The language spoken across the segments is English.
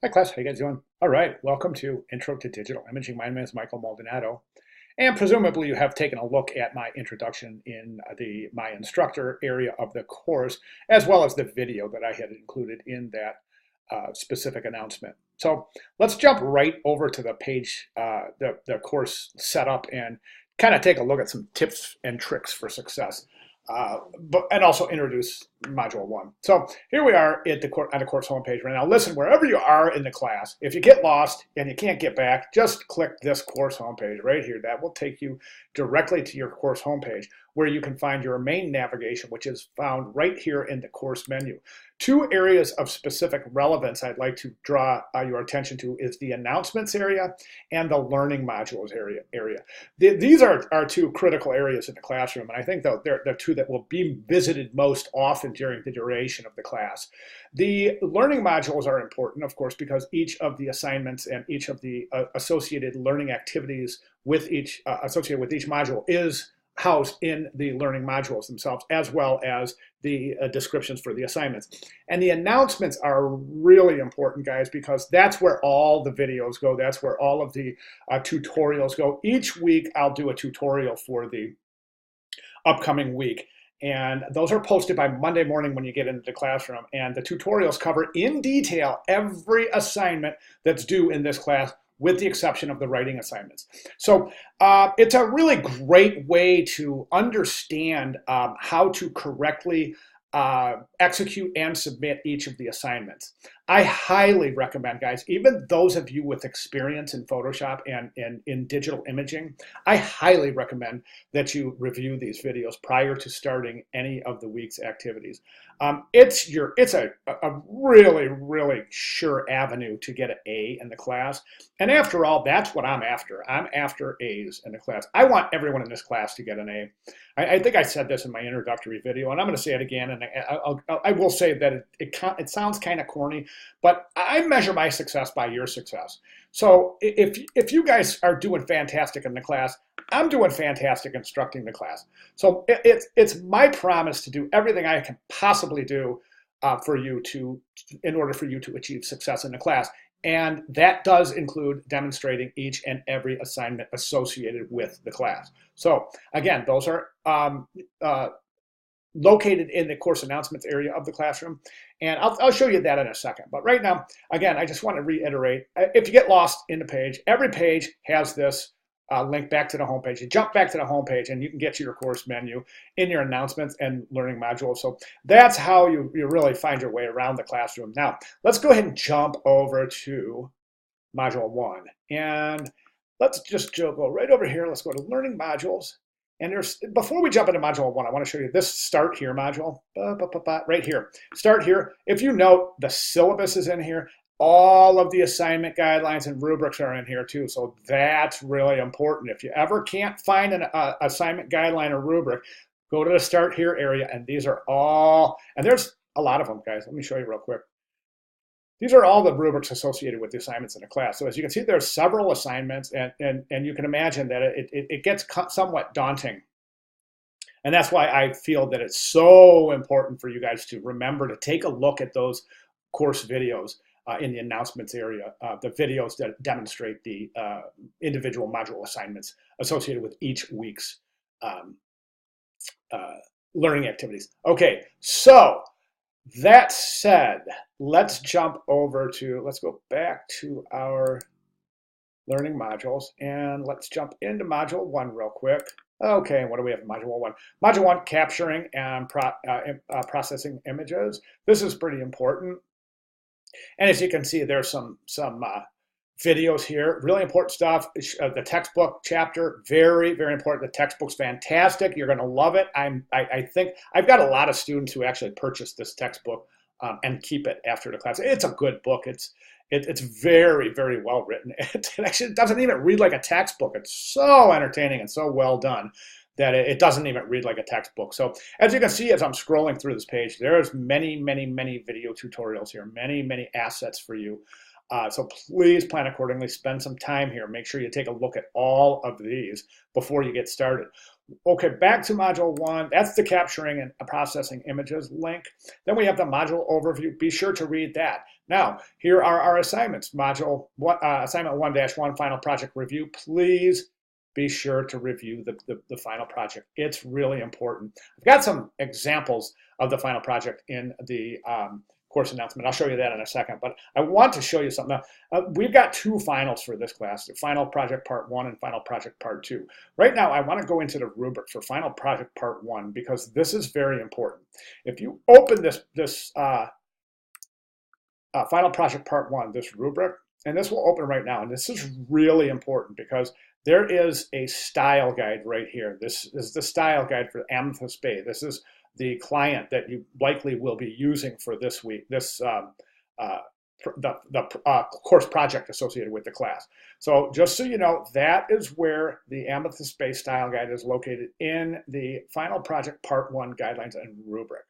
Hi class, how you guys doing? All right, welcome to Intro to Digital Imaging. My name is Michael Maldonado, and presumably you have taken a look at my introduction in my instructor area of the course, as well as the video that I had included in that specific announcement. So let's jump right over to the page, the course setup, and kind of take a look at some tips and tricks for success. And also introduce module one. So here we are at on the course homepage right now. Listen, wherever you are in the class, if you get lost and you can't get back, just click this course homepage right here. That will take you directly to your course homepage where you can find your main navigation, which is found right here in the course menu. Two areas of specific relevance I'd like to draw your attention to is the announcements area and the learning modules area. These are two critical areas in the classroom, and I think they're the two that will be visited most often during the duration of the class. The learning modules are important, of course, because each of the assignments and each of the associated learning activities with each associated with each module is housed in the learning modules themselves, as well as the descriptions for the assignments. And the announcements are really important, guys, because that's where all the videos go. That's where all of the tutorials go. Each week, I'll do a tutorial for the upcoming week. And those are posted by Monday morning when you get into the classroom. And the tutorials cover in detail every assignment that's due in this class, with the exception of the writing assignments. So it's a really great way to understand how to correctly execute and submit each of the assignments. I highly recommend, guys, even those of you with experience in Photoshop and in digital imaging, I highly recommend that you review these videos prior to starting any of the week's activities. It's a really, really sure avenue to get an A in the class. And after all, that's what I'm after. I'm after A's in the class. I want everyone in this class to get an A. I think I said this in my introductory video, and I'm going to say it again. And I will say that it sounds kind of corny, but I measure my success by your success. So if you guys are doing fantastic in the class, I'm doing fantastic instructing the class. So it's my promise to do everything I can possibly do in order for you to achieve success in the class. And that does include demonstrating each and every assignment associated with the class. So again, those are located in the course announcements area of the classroom. And I'll show you that in a second. But right now, again, I just want to reiterate, if you get lost in the page, every page has this link back to the homepage. You jump back to the homepage and you can get to your course menu in your announcements and learning modules. So that's how you really find your way around the classroom. Now, let's go ahead and jump over to module one. And let's just go right over here. Let's go to learning modules. And before we jump into module one, I want to show you this start here module, right here. Start here. If you note, the syllabus is in here. All of the assignment guidelines and rubrics are in here too. So that's really important. If you ever can't find an assignment guideline or rubric, go to the start here area. And these are all, and there's a lot of them, guys. Let me show you real quick. These are all the rubrics associated with the assignments in the class. So as you can see, there's several assignments, and you can imagine that it gets somewhat daunting. And that's why I feel that it's so important for you guys to remember to take a look at those course videos in the announcements area, the videos that demonstrate the individual module assignments associated with each week's learning activities. Okay, so that said, let's go back to our learning modules, and let's jump into module one real quick. Okay, what do we have in module one? Module one, capturing and processing images. This is pretty important. And as you can see, there's some videos here, really important stuff. The textbook chapter, very, very important. The textbook's fantastic. You're going to love it. I think I've got a lot of students who actually purchased this textbook and keep it after the class. It's a good book. It's very, very well written. It actually doesn't even read like a textbook. It's so entertaining and so well done that it doesn't even read like a textbook. So as you can see, as I'm scrolling through this page, there's many, many, many video tutorials here, many, many assets for you. So please plan accordingly, spend some time here. Make sure you take a look at all of these before you get started. Okay, back to module one. That's the capturing and processing images link. Then we have the module overview. Be sure to read that. Now, here are our assignments. Assignment 1-1, final project review. Please be sure to review the final project. It's really important. I've got some examples of the final project in the course announcement. I'll show you that in a second, but I want to show you something. We've got two finals for this class, the final project part 1 and final project part 2. Right now, I want to go into the rubric for final project part 1 because this is very important. If you open this final project part 1, this rubric, and this will open right now, and this is really important because there is a style guide right here. This is the style guide for Amethyst Bay. This is the client that you likely will be using for this week, the course project associated with the class. So just so you know, that is where the Amethyst Bay style guide is located in the final project part 1 guidelines and rubric.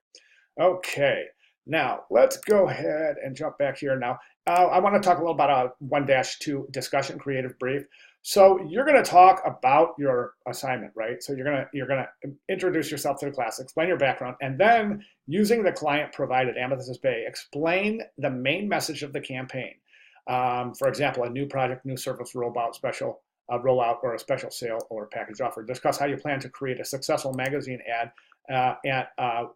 Okay, now let's go ahead and jump back here now. I want to talk a little about a 1-2 discussion creative brief. So you're going to talk about your assignment, right? So you're going to introduce yourself to the class, explain your background, and then using the client provided Amethyst Bay, explain the main message of the campaign. For example, a new project, new service rollout, rollout, or a special sale or package offer. Discuss how you plan to create a successful magazine ad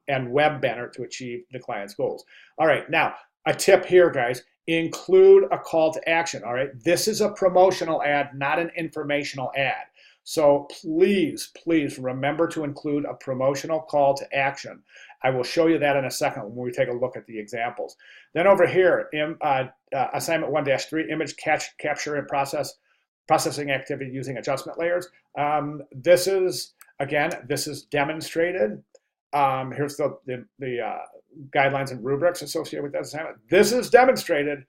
and web banner to achieve the client's goals. All right, now a tip here, guys. Include a call to action, all right? This is a promotional ad, not an informational ad. So please, please remember to include a promotional call to action. I will show you that in a second when we take a look at the examples. Then over here, in assignment 1-3, image capture and processing activity using adjustment layers. This is demonstrated. Here's the guidelines and rubrics associated with that assignment. This is demonstrated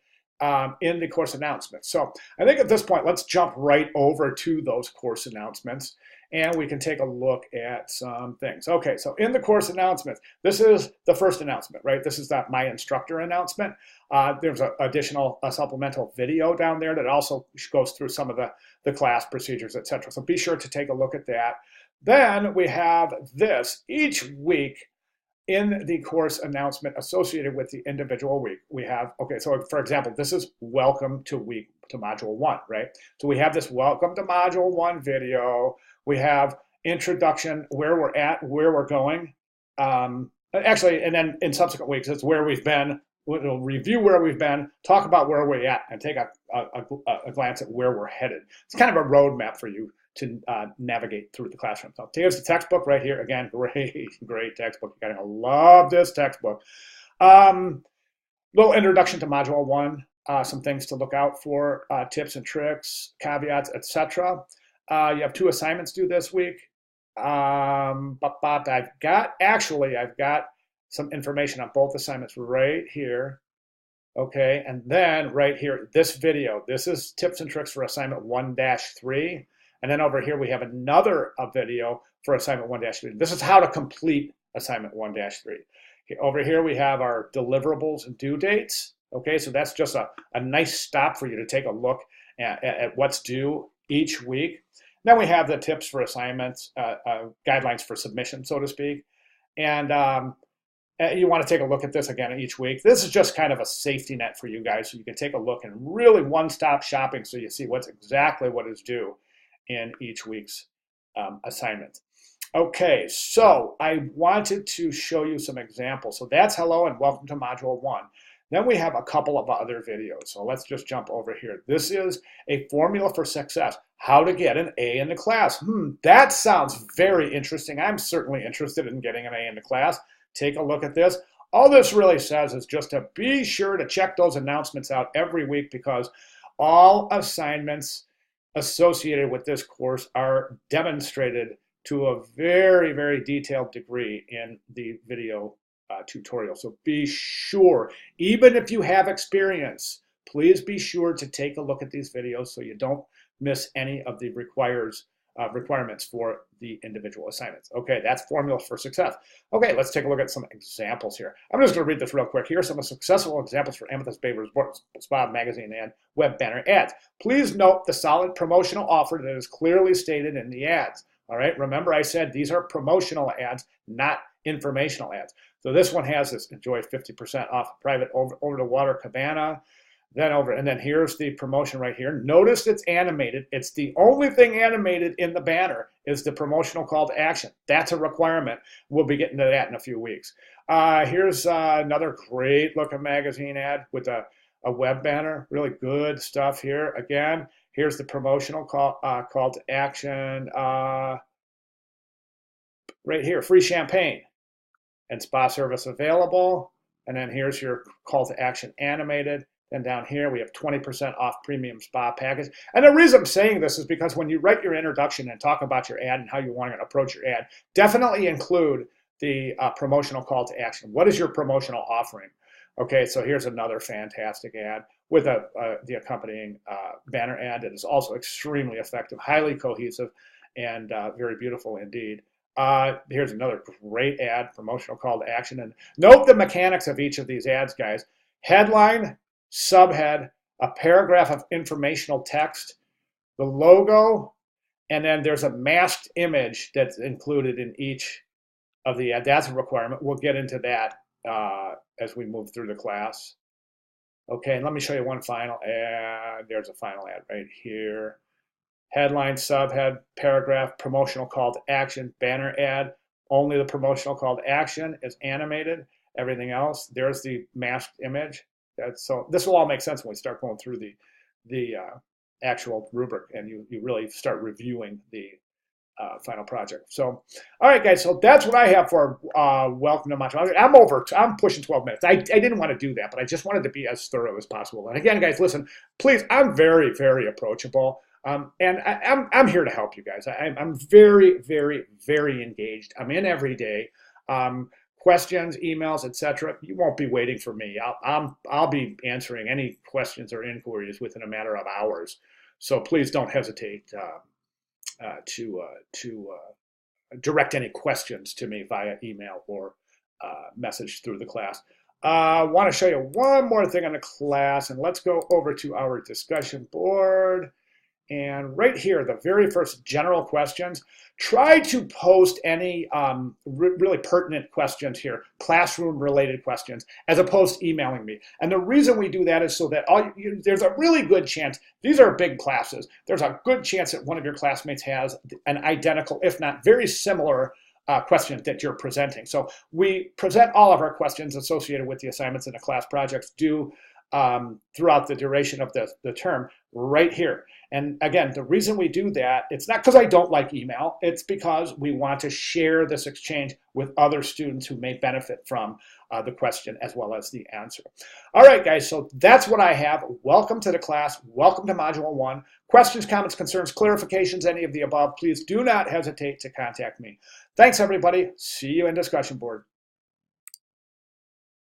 in the course announcement. So I think at this point, let's jump right over to those course announcements and we can take a look at some things. Okay, so in the course announcements, this is the first announcement, right? This is that My Instructor announcement. There's an additional supplemental video down there that also goes through some of the class procedures, etc. So be sure to take a look at that. Then we have this each week in the course announcement associated with the individual week. We have, okay, so for example, this is welcome to module 1, right? So we have this welcome to module 1 video. We have introduction, where we're at, where we're going. Actually, and then in subsequent weeks, it's where we've been. We'll review where we've been, talk about where we're at, and take a glance at where we're headed. It's kind of a roadmap for you to navigate through the classroom. So here's the textbook right here. Again, great textbook. You're gonna love this textbook. Little introduction to module 1, some things to look out for, tips and tricks, caveats, etc. You have 2 assignments due this week. I've got some information on both assignments right here. Okay, and then right here, this video. This is tips and tricks for assignment 1-3. And then over here, we have another video for assignment 1-3. This is how to complete assignment 1-3. Okay, over here, we have our deliverables and due dates. Okay, so that's just a nice stop for you to take a look at what's due each week. Then we have the tips for assignments, guidelines for submission, so to speak. And you want to take a look at this again each week. This is just kind of a safety net for you guys so you can take a look and really one-stop shopping so you see what is due in each week's assignment. Okay, so I wanted to show you some examples. So that's hello and welcome to module 1. Then we have a couple of other videos. So let's just jump over here. This is a formula for success, how to get an A in the class. That sounds very interesting. I'm certainly interested in getting an A in the class. Take a look at this. All this really says is just to be sure to check those announcements out every week because all assignments associated with this course are demonstrated to a very, very detailed degree in the video tutorial. So be sure, even if you have experience, please be sure to take a look at these videos so you don't miss any of the requirements for the individual assignments. Okay, that's formula for success. Okay, let's take a look at some examples here. I'm just going to read this real quick. Here are some successful examples for Amethyst Bay Spa magazine and web banner ads. Please note the solid promotional offer that is clearly stated in the ads. All right, remember I said these are promotional ads, not informational ads. So this one has this enjoy 50% off private over the water cabana. And then here's the promotion right here. Notice it's animated. It's the only thing animated in the banner is the promotional call to action. That's a requirement. We'll be getting to that in a few weeks. Here's another great looking magazine ad with a web banner. Really good stuff here. Again, here's the promotional call to action right here. Free champagne and spa service available. And then here's your call to action animated. And down here, we have 20% off premium spa package. And the reason I'm saying this is because when you write your introduction and talk about your ad and how you want to approach your ad, definitely include the promotional call to action. What is your promotional offering? Okay, so here's another fantastic ad with the accompanying banner ad that is also extremely effective, highly cohesive, and very beautiful indeed. Here's another great ad, promotional call to action. And note the mechanics of each of these ads, guys. Headline, subhead, a paragraph of informational text, the logo, and then there's a masked image that's included in each of the ad. That's a requirement. We'll get into that as we move through the class. Okay, and let me show you one final ad. There's a final ad right here. Headline, subhead, paragraph, promotional call to action, banner ad. Only the promotional call to action is animated. Everything else, there's the masked image. So this will all make sense when we start going through the actual rubric and you really start reviewing the final project. So, all right, guys. So that's what I have for welcome to Module. I'm pushing 12 minutes. I didn't want to do that, but I just wanted to be as thorough as possible. And again, guys, listen, please. I'm very, very approachable, and I'm here to help you guys. I'm very, very, very engaged. I'm in every day. Questions, emails, etc. You won't be waiting for me. I'll be answering any questions or inquiries within a matter of hours. So please don't hesitate to direct any questions to me via email or message through the class. I want to show you one more thing on the class, and let's go over to our discussion board. And right here, the very first general questions, try to post any really pertinent questions here, classroom-related questions, as opposed to emailing me. And the reason we do that is so that there's a really good chance, these are big classes, there's a good chance that one of your classmates has an identical, if not very similar, questions that you're presenting. So we present all of our questions associated with the assignments and the class projects due throughout the duration of the term right here. And again, the reason we do that, it's not because I don't like email, it's because we want to share this exchange with other students who may benefit from the question as well as the answer. All right, guys, so that's what I have. Welcome to the class. Welcome to Module 1. Questions, comments, concerns, clarifications, any of the above, please do not hesitate to contact me. Thanks, everybody. See you in discussion board.